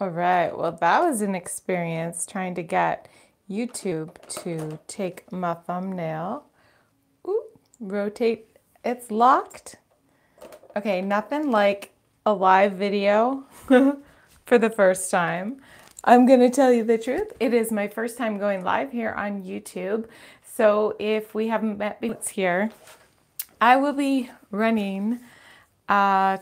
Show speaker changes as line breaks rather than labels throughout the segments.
All right, well, that was an experience trying to get YouTube to take my thumbnail. Ooh, rotate, it's locked. Okay, nothing like a live video for the first time. I'm gonna tell you the truth. It is my first time going live here on YouTube. So if we haven't met before, it's here. I will be running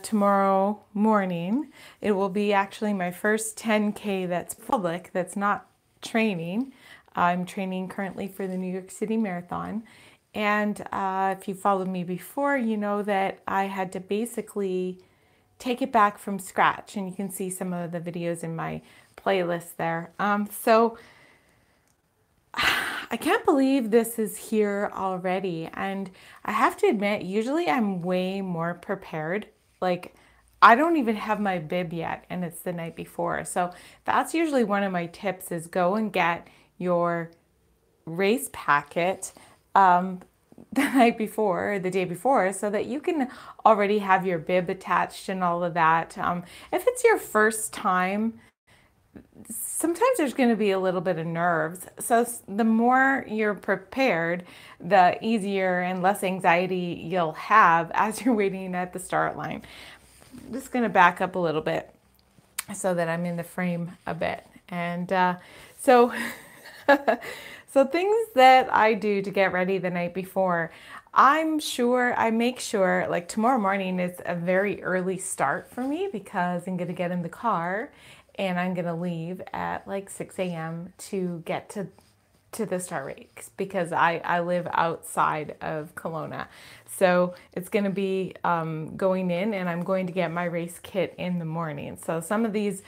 tomorrow morning. It will be actually my first 10K that's public, that's not training. I'm training currently for the New York City Marathon. And if you followed me before, you know that I had to basically take it back from scratch. And you can see some of the videos in my playlist there. So I can't believe this is here already. And I have to admit, usually I'm way more prepared. Like, I don't even have my bib yet, and it's the night before. So that's usually one of my tips is go and get your race packet the night before or the day before so that you can already have your bib attached and all of that. If it's your first time, sometimes there's going to be a little bit of nerves. So the more you're prepared, the easier and less anxiety you'll have as you're waiting at the start line. I'm just going to back up a little bit so that I'm in the frame a bit. And so so things that I do to get ready the night before, I make sure, like tomorrow morning is a very early start for me because I'm going to get in the car and I'm going to leave at like 6 a.m. to get to the start race because I live outside of Kelowna. So it's going to be going in and I'm going to get my race kit in the morning. So some of these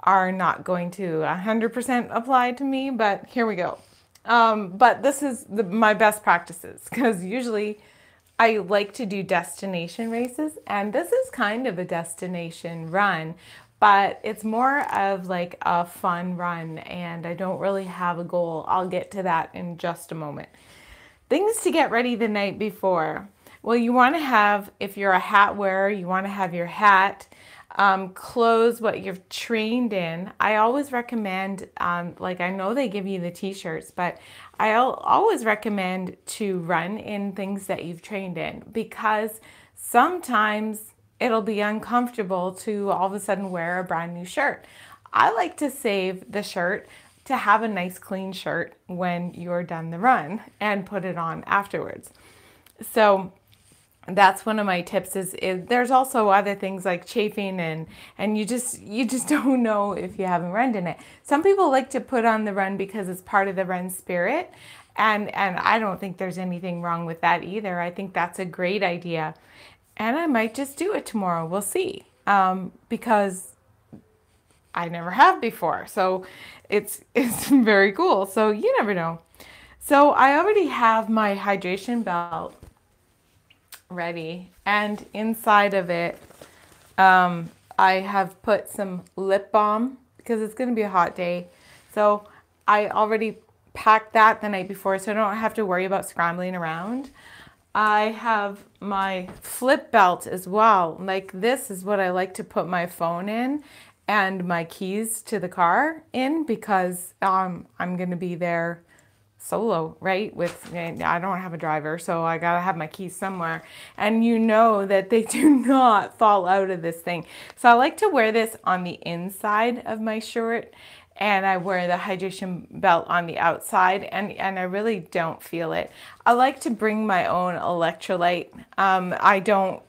are not going to 100% apply to me, but here we go. But this is my best practices because usually I like to do destination races and this is kind of a destination run, but it's more of like a fun run and I don't really have a goal. I'll get to that in just a moment. Things to get ready the night before. Well, you want to have, if you're a hat wearer, you want to have your hat, clothes, what you've trained in. I always recommend, like I know they give you the t-shirts, but I'll always recommend to run in things that you've trained in because sometimes it'll be uncomfortable to all of a sudden wear a brand new shirt. I like to save the shirt to have a nice clean shirt when you're done the run and put it on afterwards. So that's one of my tips is there's also other things like chafing and you just don't know if you haven't run in it. Some people like to put on the run because it's part of the run spirit and I don't think there's anything wrong with that either. I think that's a great idea. And I might just do it tomorrow. We'll see. Because I never have before. So it's very cool. So you never know. So I already have my hydration belt ready. And inside of it, I have put some lip balm because it's going to be a hot day. So I already packed that the night before so I don't have to worry about scrambling around. I have my flip belt as well. Like this is what I like to put my phone in and my keys to the car in because I'm going to be there solo, right? I don't have a driver, so I got to have my keys somewhere. And you know that they do not fall out of this thing. So I like to wear this on the inside of my shirt and I wear the hydration belt on the outside and I really don't feel it. I like to bring my own electrolyte. I don't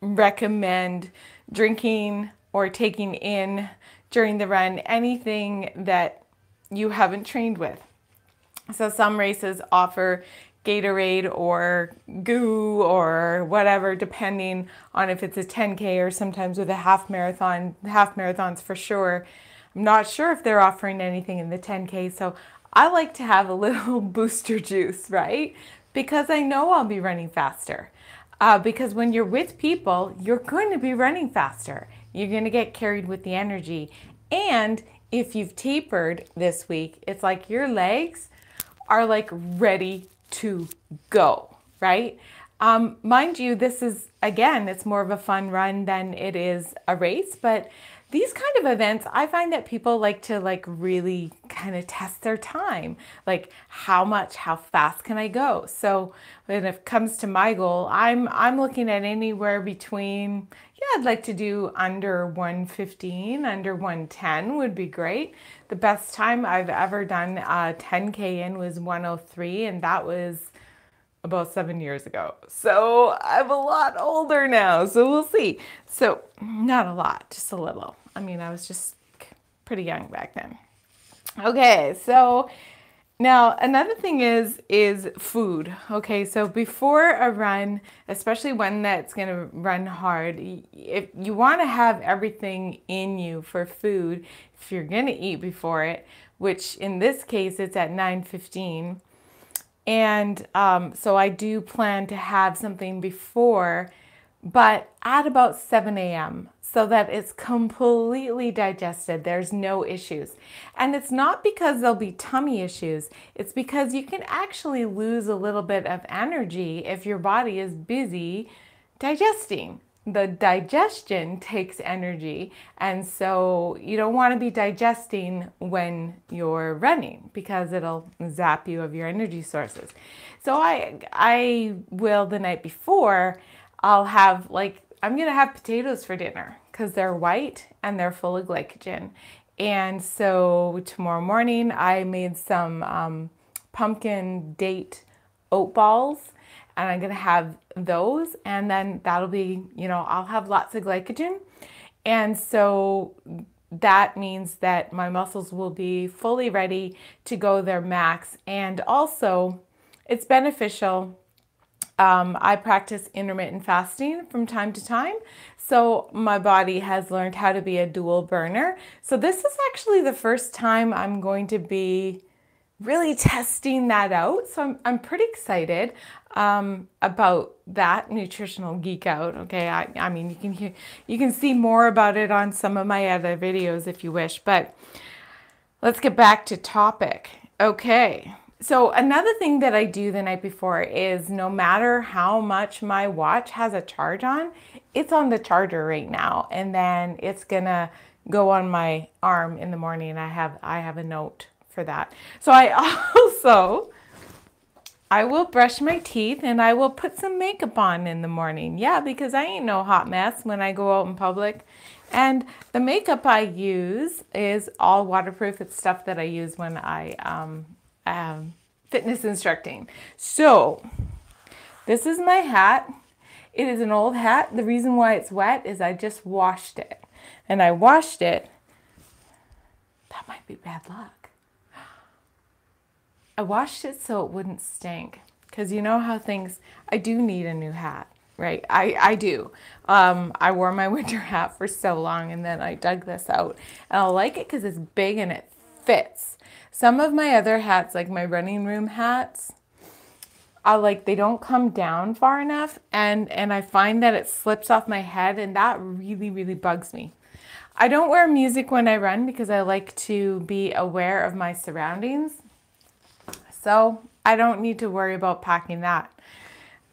recommend drinking or taking in during the run anything that you haven't trained with. So some races offer Gatorade or goo or whatever, depending on if it's a 10K or sometimes with a half marathon. Half marathons for sure. I'm not sure if they're offering anything in the 10K, so I like to have a little booster juice, right? Because I know I'll be running faster. Because when you're with people, you're going to be running faster. You're going to get carried with the energy. And if you've tapered this week, it's like your legs are like ready to go, right? Mind you, this is, again, it's more of a fun run than it is a race, but these kind of events, I find that people like to like really kind of test their time. Like how fast can I go? So when it comes to my goal, I'm looking at anywhere between, yeah, I'd like to do under 115, under 110 would be great. The best time I've ever done 10K in was 103, and that was about 7 years ago. So I'm a lot older now, so we'll see. So not a lot, just a little. I mean, I was just pretty young back then. Okay, so now another thing is food. Okay, so before a run, especially one that's going to run hard, if you want to have everything in you for food, if you're going to eat before it, which in this case it's at 9:15. And so I do plan to have something before, but at about 7 a.m. so that it's completely digested. There's no issues. And it's not because there'll be tummy issues. It's because you can actually lose a little bit of energy if your body is busy digesting. The digestion takes energy, and so you don't want to be digesting when you're running because it'll zap you of your energy sources. So I will the night before, I'll have I'm gonna have potatoes for dinner because they're white and they're full of glycogen. And so tomorrow morning I made some pumpkin date oat balls, and I'm gonna have those, and then that'll be, I'll have lots of glycogen. And so that means that my muscles will be fully ready to go their max. And also it's beneficial. I practice intermittent fasting from time to time. So my body has learned how to be a dual burner. So this is actually the first time I'm going to be really testing that out. So I'm pretty excited about that nutritional geek out. Okay, I mean you can see more about it on some of my other videos if you wish, but let's get back to topic. Okay, so another thing that I do the night before is no matter how much my watch has a charge on, it's on the charger right now, and then it's gonna go on my arm in the morning. I have a note for that. So I will brush my teeth and I will put some makeup on in the morning. Yeah, because I ain't no hot mess when I go out in public. And the makeup I use is all waterproof. It's stuff that I use when I am fitness instructing. So this is my hat. It is an old hat. The reason why it's wet is I just washed it. And I washed it. That might be bad luck. I washed it so it wouldn't stink, because you know how I do need a new hat, right? I do. I wore my winter hat for so long, and then I dug this out, and I like it because it's big and it fits. Some of my other hats, like my running room hats, they don't come down far enough, and I find that it slips off my head, and that really, really bugs me. I don't wear music when I run because I like to be aware of my surroundings. So I don't need to worry about packing that.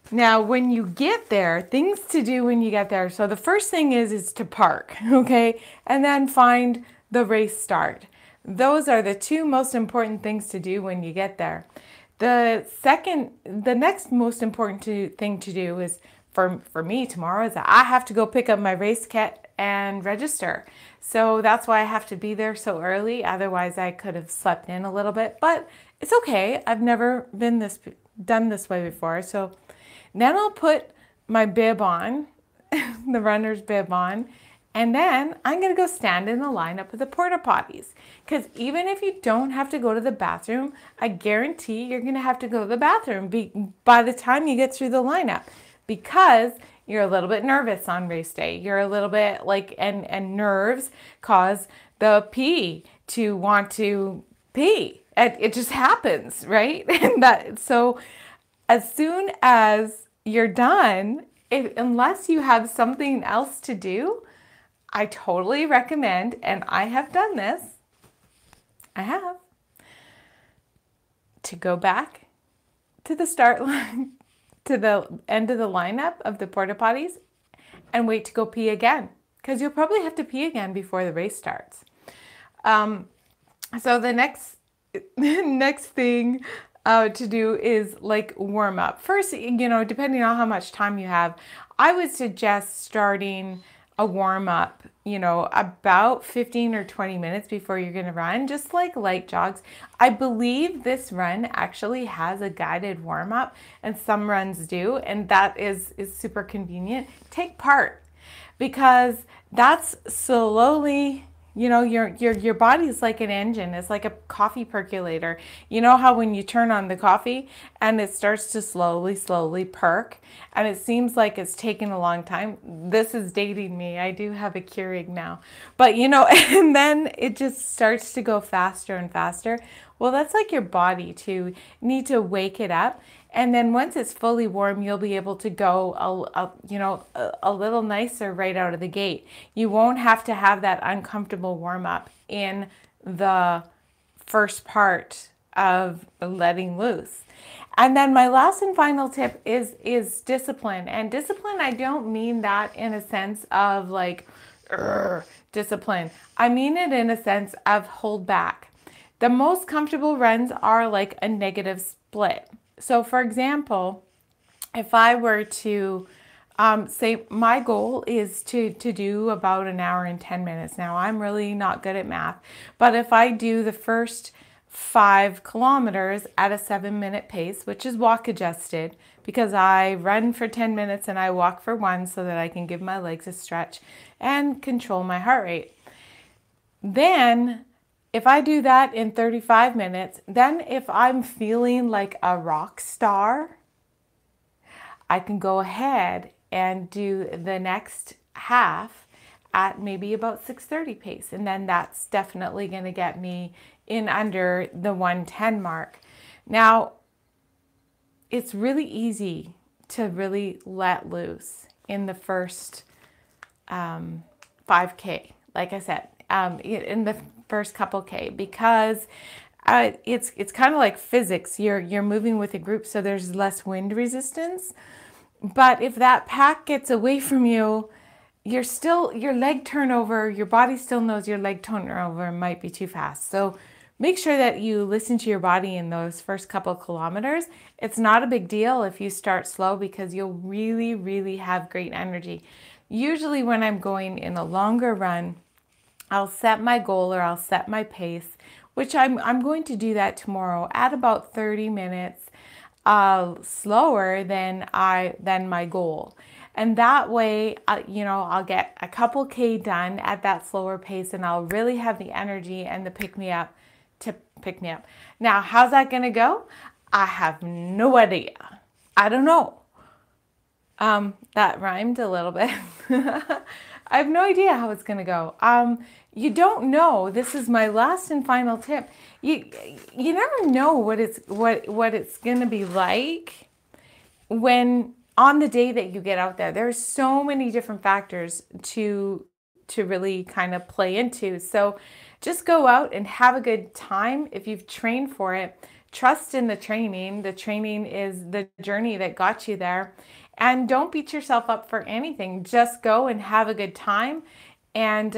Now, when you get there, things to do when you get there. So the first thing is to park, okay? And then find the race start. Those are the two most important things to do when you get there. The next most important thing to do is, for me tomorrow, is that I have to go pick up my race kit and register. So that's why I have to be there so early. Otherwise, I could have slept in a little bit, but it's okay. I've never done this way before. So then I'll put my bib on, the runner's bib on, and then I'm going to go stand in the lineup of the porta potties. Because even if you don't have to go to the bathroom, I guarantee you're going to have to go to the bathroom by the time you get through the lineup, because you're a little bit nervous on race day. You're a little bit and nerves cause the pee to want to pee. It just happens, right? And so as soon as you're done, unless you have something else to do, I totally recommend, and I have done this, to go back to the start line, to the end of the lineup of the porta potties, and wait to go pee again. because you'll probably have to pee again before the race starts. So the next thing to do is like warm up. First, depending on how much time you have, I would suggest starting a warm up, about 15 or 20 minutes before you're going to run, just like light jogs. I believe this run actually has a guided warm up, and some runs do, and that is super convenient. Take part, because that's slowly, your body's like an engine. It's like a coffee percolator. You know how when you turn on the coffee and it starts to slowly perk, and it seems like it's taken a long time. This is dating me. I do have a Keurig now. But and then it just starts to go faster and faster. Well, that's like your body too. You need to wake it up. And then once it's fully warm, you'll be able to go a little nicer right out of the gate. You won't have to have that uncomfortable warm up in the first part of letting loose. And then my last and final tip is discipline. And discipline, I don't mean that in a sense of like discipline. I mean it in a sense of hold back. The most comfortable runs are like a negative split. So for example, if I were to say my goal is to do about an hour and 10 minutes. Now, I'm really not good at math, but if I do the first 5 kilometers at a 7-minute pace, which is walk adjusted, because I run for 10 minutes and I walk for 1 so that I can give my legs a stretch and control my heart rate. Then if I do that in 35 minutes, then if I'm feeling like a rock star, I can go ahead and do the next half at maybe about 6:30 pace. And then that's definitely going to get me in under the 110 mark. Now, it's really easy to really let loose in the first 5K, like I said, in the first couple K, because it's kind of like physics. You're moving with a group, so there's less wind resistance. But if that pack gets away from you, your leg turnover, your body still knows your leg turnover might be too fast. So make sure that you listen to your body in those first couple kilometers. It's not a big deal if you start slow, because you'll really have great energy. Usually when I'm going in a longer run, I'll set my goal, or I'll set my pace, which I'm going to do that tomorrow at about 30 minutes slower than my goal. And that way, I'll get a couple K done at that slower pace, and I'll really have the energy and the pick me up to pick me up. Now, how's that going to go? I have no idea. I don't know. That rhymed a little bit. I have no idea how it's going to go. You don't know. This is my last and final tip. You never know what it's going to be like when on the day that you get out there. There's so many different factors to really kind of play into. So just go out and have a good time. If you've trained for it, trust in the training. The training is the journey that got you there. And don't beat yourself up for anything. Just go and have a good time. And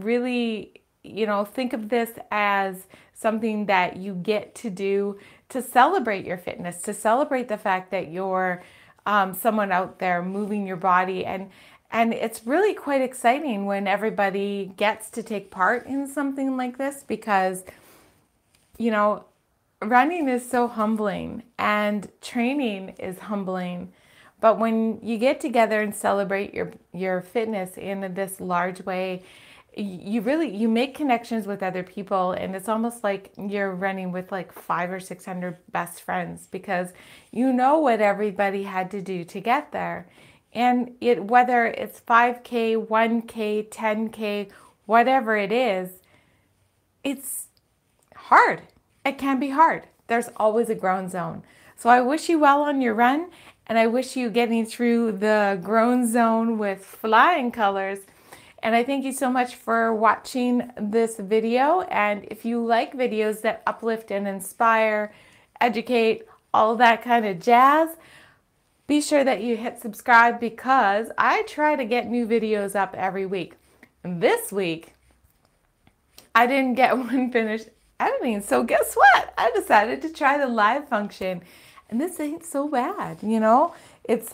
really, think of this as something that you get to do to celebrate your fitness, to celebrate the fact that you're someone out there moving your body. And it's really quite exciting when everybody gets to take part in something like this, because, running is so humbling and training is humbling. But when you get together and celebrate your fitness in this large way, you make connections with other people, and it's almost like you're running with like 500 or 600 best friends, because you know what everybody had to do to get there. And whether it's 5K, 1K, 10K, whatever it is, it's hard. It can be hard. There's always a groan zone. So I wish you well on your run. And I wish you getting through the groan zone with flying colors. And I thank you so much for watching this video. And if you like videos that uplift and inspire, educate, all that kind of jazz, be sure that you hit subscribe, because I try to get new videos up every week. And this week, I didn't get one finished editing. So guess what? I decided to try the live function. And this ain't so bad, you know? It's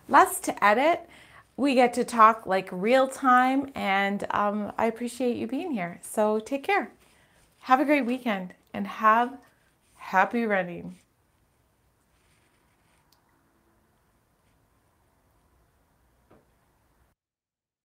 less to edit. We get to talk like real time, and I appreciate you being here. So take care. Have a great weekend and have happy running.